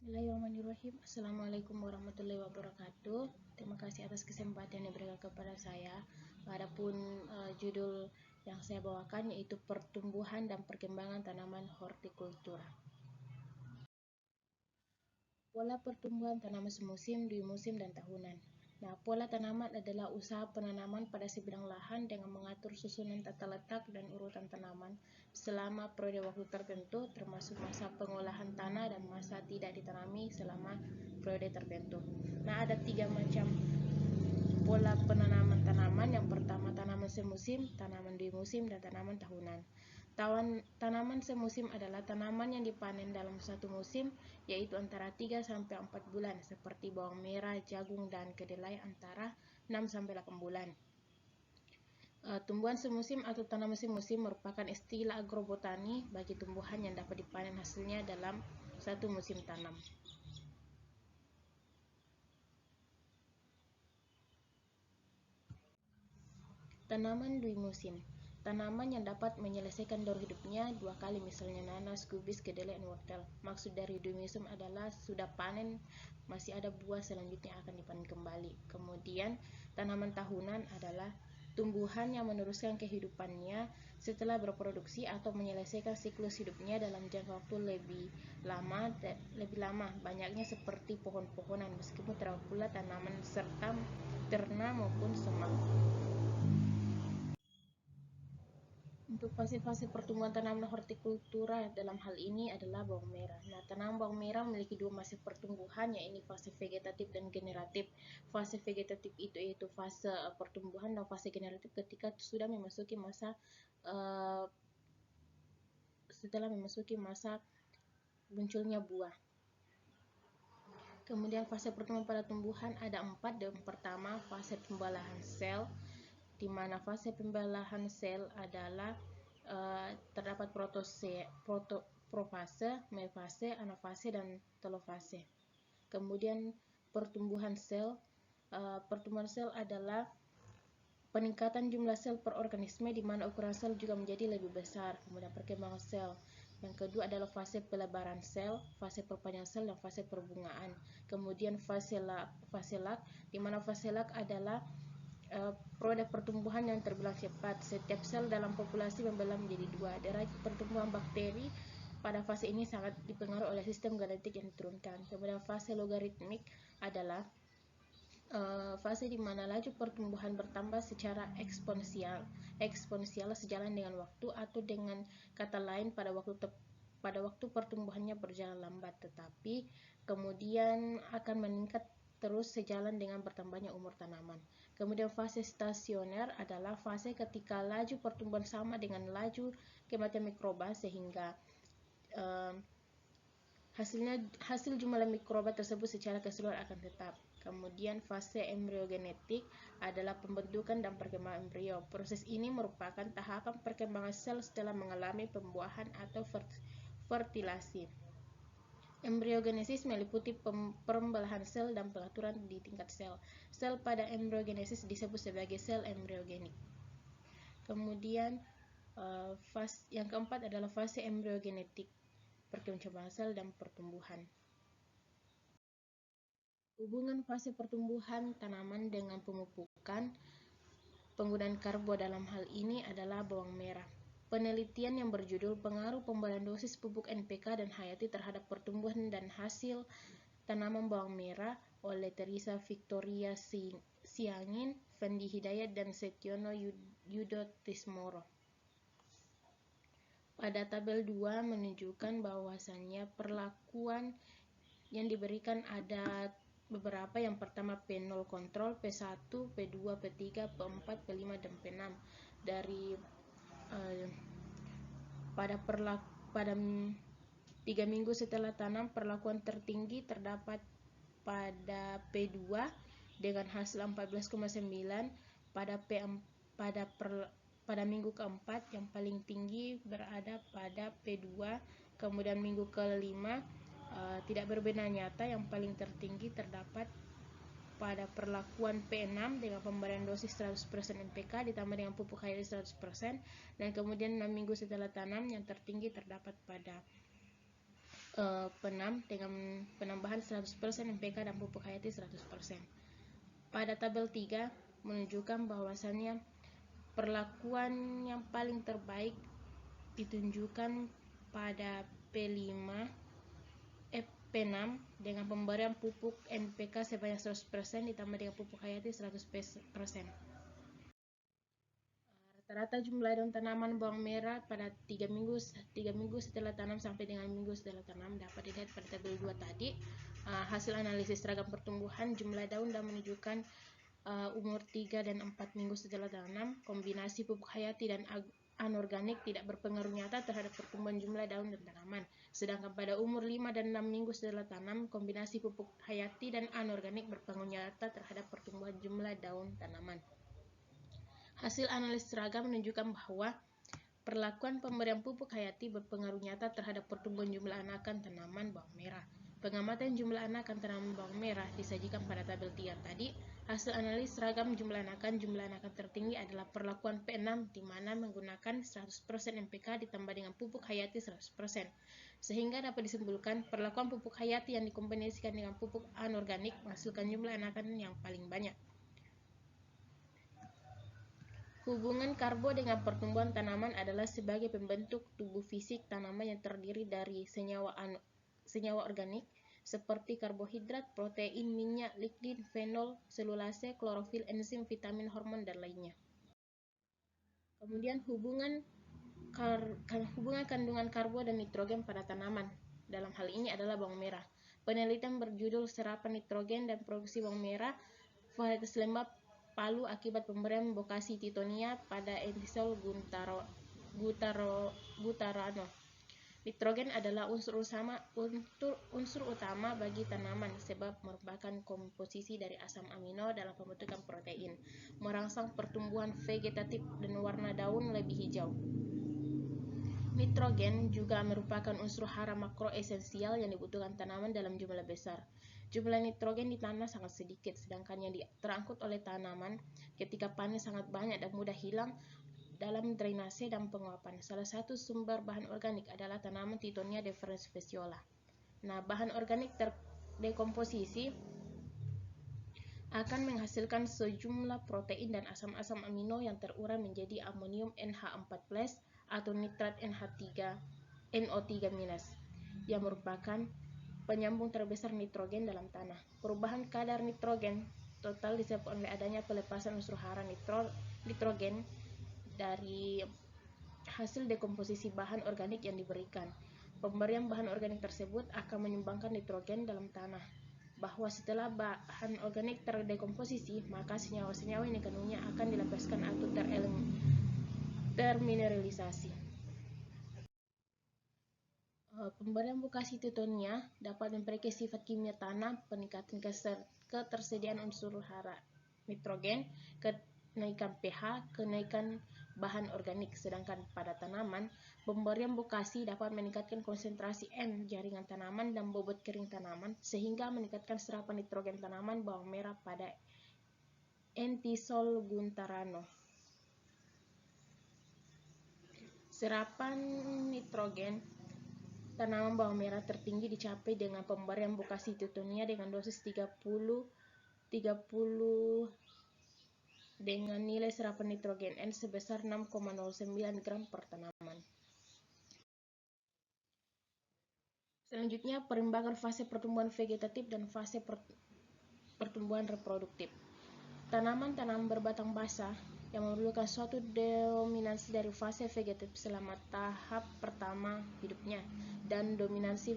Bismillahirrahmanirrahim. Assalamualaikum warahmatullahi wabarakatuh. Terima kasih atas kesempatan yang diberikan kepada saya. Adapun judul yang saya bawakan yaitu pertumbuhan dan perkembangan tanaman hortikultura. Pola pertumbuhan tanaman semusim, dui musim, dan tahunan. Nah, pola tanaman adalah usaha penanaman pada sebidang lahan dengan mengatur susunan tata letak dan urutan tanaman selama periode waktu tertentu, termasuk masa pengolahan tanah dan masa tidak ditanami selama periode tertentu. Nah, ada 3 macam pola penanaman tanaman. Yang pertama, tanaman semusim, tanaman dui musim, dan tanaman tahunan. Tanaman semusim adalah tanaman yang dipanen dalam satu musim, yaitu antara 3-4 bulan, seperti bawang merah, jagung, dan kedelai antara 6-8 bulan. Tumbuhan semusim atau tanaman semusim merupakan istilah agrobotani bagi tumbuhan yang dapat dipanen hasilnya dalam satu musim tanam. Tanaman dui musim. Tanaman yang dapat menyelesaikan daur hidupnya 2 kali, misalnya nanas, kubis, kedelai, dan wortel. Maksud dari dui musim adalah sudah panen, masih ada buah selanjutnya akan dipanen kembali. Kemudian tanaman tahunan adalah tumbuhan yang meneruskan kehidupannya setelah berproduksi atau menyelesaikan siklus hidupnya dalam jangka waktu lebih lama, banyaknya seperti pohon-pohonan, meskipun terdapat pula tanaman serta terna maupun semak. Untuk fase-fase pertumbuhan tanaman hortikultura dalam hal ini adalah bawang merah. Nah, tanaman bawang merah memiliki 2 fase pertumbuhan, yaitu fase vegetatif dan generatif. Fase vegetatif itu yaitu fase pertumbuhan, dan fase generatif ketika sudah memasuki masa setelah memasuki masa munculnya buah. Kemudian fase pertumbuhan pada tumbuhan ada 4. Yang pertama, fase pembelahan sel, di mana fase pembelahan sel adalah terdapat profase, metafase, anafase, dan telofase. Kemudian pertumbuhan sel. Pertumbuhan sel adalah peningkatan jumlah sel per organisme, di mana ukuran sel juga menjadi lebih besar. Kemudian perkembangan sel. Yang kedua adalah fase pelebaran sel, fase perpanjangan sel, dan fase perbungaan. Kemudian fase lak, di mana fase lak adalah produk pertumbuhan yang terbilang cepat. Setiap sel dalam populasi membelah menjadi 2. Derajat pertumbuhan bakteri pada fase ini sangat dipengaruhi oleh sistem genetik yang diturunkan. Kemudian fase logaritmik adalah fase di mana laju pertumbuhan bertambah secara eksponensial sejalan dengan waktu, atau dengan kata lain pada waktu pertumbuhannya berjalan lambat, tetapi kemudian akan meningkat terus sejalan dengan bertambahnya umur tanaman. Kemudian fase stasioner adalah fase ketika laju pertumbuhan sama dengan laju kematian mikroba, sehingga hasil jumlah mikroba tersebut secara keseluruhan akan tetap. Kemudian fase embriogenetik adalah pembentukan dan perkembangan embrio. Proses ini merupakan tahapan perkembangan sel setelah mengalami pembuahan atau fertilasi. Embriogenesis meliputi pembelahan sel dan pengaturan di tingkat sel. Sel pada embriogenesis disebut sebagai sel embriogenik. Kemudian yang keempat adalah fase embriogenetik, perkembangan sel dan pertumbuhan. Hubungan fase pertumbuhan tanaman dengan pemupukan. Penggunaan karbo dalam hal ini adalah bawang merah. Penelitian yang berjudul Pengaruh Pemberian Dosis Pupuk NPK dan Hayati Terhadap Pertumbuhan dan Hasil Tanaman Bawang Merah oleh Teresa Victoria Siangin, Fendi Hidayat, dan Setiono Yudhotismoro. Pada tabel 2 menunjukkan bahwasannya perlakuan yang diberikan ada beberapa. Yang pertama, P0 kontrol, P1, P2, P3, P4, P5, dan P6. Pada 3 minggu setelah tanam, perlakuan tertinggi terdapat pada P2 dengan hasil 14,9. Pada minggu keempat yang paling tinggi berada pada P2. Kemudian minggu ke-5 tidak berbeda nyata, yang paling tertinggi terdapat pada perlakuan P6 dengan pemberian dosis 100% NPK ditambah dengan pupuk hayati 100%, dan kemudian 6 minggu setelah tanam yang tertinggi terdapat pada Penam dengan penambahan 100% NPK dan pupuk hayati 100%. Pada tabel 3 menunjukkan bahwasannya perlakuan yang paling terbaik ditunjukkan pada P5 P6 dengan pemberian pupuk NPK sebanyak 100% ditambah dengan pupuk hayati 100%. Rata-rata jumlah daun tanaman bawang merah pada 3 minggu setelah tanam sampai dengan minggu setelah tanam dapat dilihat pada tabel 2 tadi. Hasil analisis seragam pertumbuhan jumlah daun dan menunjukkan umur 3 dan 4 minggu setelah tanam. Kombinasi pupuk hayati dan anorganik tidak berpengaruh nyata terhadap pertumbuhan jumlah daun dan tanaman. Sedangkan pada umur 5 dan 6 minggu setelah tanam, kombinasi pupuk hayati dan anorganik berpengaruh nyata terhadap pertumbuhan jumlah daun tanaman. Hasil analisis seragam menunjukkan bahwa perlakuan pemberian pupuk hayati berpengaruh nyata terhadap pertumbuhan jumlah anakan tanaman bawang merah. Pengamatan jumlah anakan tanaman bawang merah disajikan pada tabel 3 tadi. Hasil analisis seragam jumlah anakan tertinggi adalah perlakuan P6 di mana menggunakan 100% NPK ditambah dengan pupuk hayati 100%. Sehingga dapat disimpulkan perlakuan pupuk hayati yang dikombinasikan dengan pupuk anorganik menghasilkan jumlah anakan yang paling banyak. Hubungan karbo dengan pertumbuhan tanaman adalah sebagai pembentuk tubuh fisik tanaman yang terdiri dari senyawa organik seperti karbohidrat, protein, minyak, lignin, fenol, selulase, klorofil, enzim, vitamin, hormon, dan lainnya. Kemudian hubungan kandungan karbo dan nitrogen pada tanaman. Dalam hal ini adalah bawang merah. Penelitian berjudul Serapan Nitrogen dan Produksi Bawang Merah Varietas Lembab Palu akibat pemberian bokasi titonia pada Entisol gutarano. Nitrogen adalah unsur utama bagi tanaman sebab merupakan komposisi dari asam amino dalam pembentukan protein, merangsang pertumbuhan vegetatif dan warna daun lebih hijau. Nitrogen juga merupakan unsur hara makro esensial yang dibutuhkan tanaman dalam jumlah besar. Jumlah nitrogen di tanah sangat sedikit, sedangkan yang terangkut oleh tanaman ketika panen sangat banyak dan mudah hilang dalam drainase dan penguapan. Salah satu sumber bahan organik adalah tanaman Tithonia speciosa. Nah, bahan organik terdekomposisi akan menghasilkan sejumlah protein dan asam-asam amino yang terurai menjadi amonium NH4+ atau nitrat NO3- yang merupakan penyambung terbesar nitrogen dalam tanah. Perubahan kadar nitrogen total disebabkan oleh adanya pelepasan unsur hara nitrogen dari hasil dekomposisi bahan organik yang diberikan. Pemberian bahan organik tersebut akan menyumbangkan nitrogen dalam tanah. Bahwa setelah bahan organik terdekomposisi, maka senyawa-senyawa yang dikandungnya akan dilepaskan atau termineralisasi. Pemberian bokasi titonia dapat memperbaiki sifat kimia tanah, peningkatan ketersediaan unsur hara nitrogen, kenaikan pH, kenaikan bahan organik. Sedangkan pada tanaman, pemberian bokasi dapat meningkatkan konsentrasi N jaringan tanaman dan bobot kering tanaman sehingga meningkatkan serapan nitrogen tanaman bawang merah pada Entisol gutarano. Serapan nitrogen tanaman bawang merah tertinggi dicapai dengan pemberian bokasi titonia dengan dosis 30 dengan nilai serapan nitrogen N sebesar 6,09 gram per tanaman. Selanjutnya, perimbangan fase pertumbuhan vegetatif dan fase pertumbuhan reproduktif. Tanaman-tanaman berbatang basah yang memerlukan suatu dominasi dari fase vegetatif selama tahap pertama hidupnya dan dominasi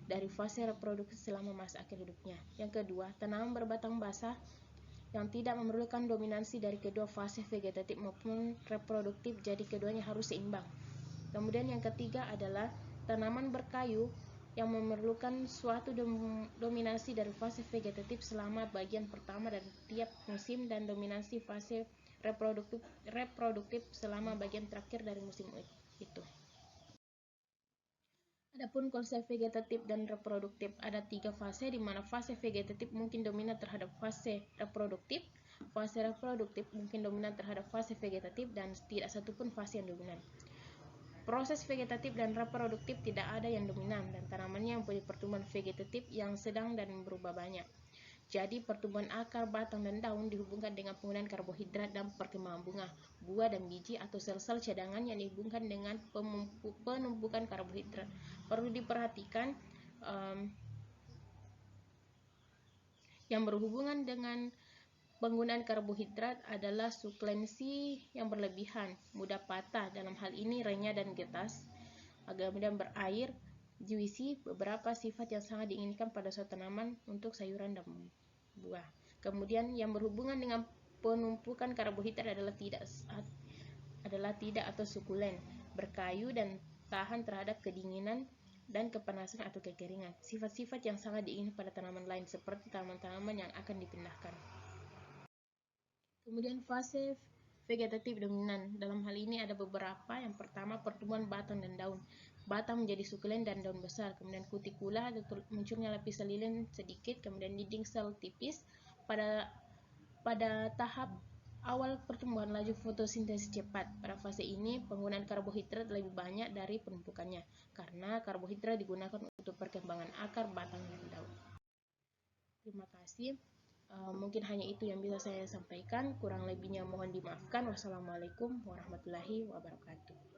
dari fase reproduksi selama masa akhir hidupnya. Yang kedua, tanaman berbatang basah yang tidak memerlukan dominasi dari kedua fase vegetatif maupun reproduktif, jadi keduanya harus seimbang. Kemudian yang ketiga adalah tanaman berkayu yang memerlukan suatu dominasi dari fase vegetatif selama bagian pertama dari tiap musim dan dominasi fase reproduktif selama bagian terakhir dari musim itu. Adapun konsep vegetatif dan reproduktif, ada 3 fase di mana fase vegetatif mungkin dominan terhadap fase reproduktif mungkin dominan terhadap fase vegetatif, dan tidak satupun fase yang dominan. Proses vegetatif dan reproduktif tidak ada yang dominan, dan tanamannya mempunyai pertumbuhan vegetatif yang sedang dan berubah banyak. Jadi, pertumbuhan akar, batang, dan daun dihubungkan dengan penggunaan karbohidrat dan perkembangan bunga, buah, dan biji atau sel-sel cadangan yang dihubungkan dengan penumpukan karbohidrat. Perlu diperhatikan, yang berhubungan dengan penggunaan karbohidrat adalah sukulensi yang berlebihan, mudah patah, dalam hal ini renyah dan getas, agak mudah berair, juicy, beberapa sifat yang sangat diinginkan pada suatu tanaman untuk sayuran dan buah. Kemudian yang berhubungan dengan penumpukan karbohidrat adalah tidak atau sukulen, berkayu dan tahan terhadap kedinginan dan kepanasan atau kekeringan. Sifat-sifat yang sangat diinginkan pada tanaman lain seperti tanaman-tanaman yang akan dipindahkan. Kemudian fase vegetatif dominan. Dalam hal ini ada beberapa. Yang pertama, pertumbuhan batang dan daun. Batang menjadi sukulen dan daun besar. Kemudian kutikula, munculnya lapisan lilin sedikit. Kemudian dinding sel tipis. Pada tahap awal pertumbuhan, laju fotosintesis cepat. Pada fase ini, penggunaan karbohidrat lebih banyak dari penumpukannya, karena karbohidrat digunakan untuk perkembangan akar, batang, dan daun. Terima kasih. Mungkin hanya itu yang bisa saya sampaikan. Kurang lebihnya mohon dimaafkan. Wassalamualaikum warahmatullahi wabarakatuh.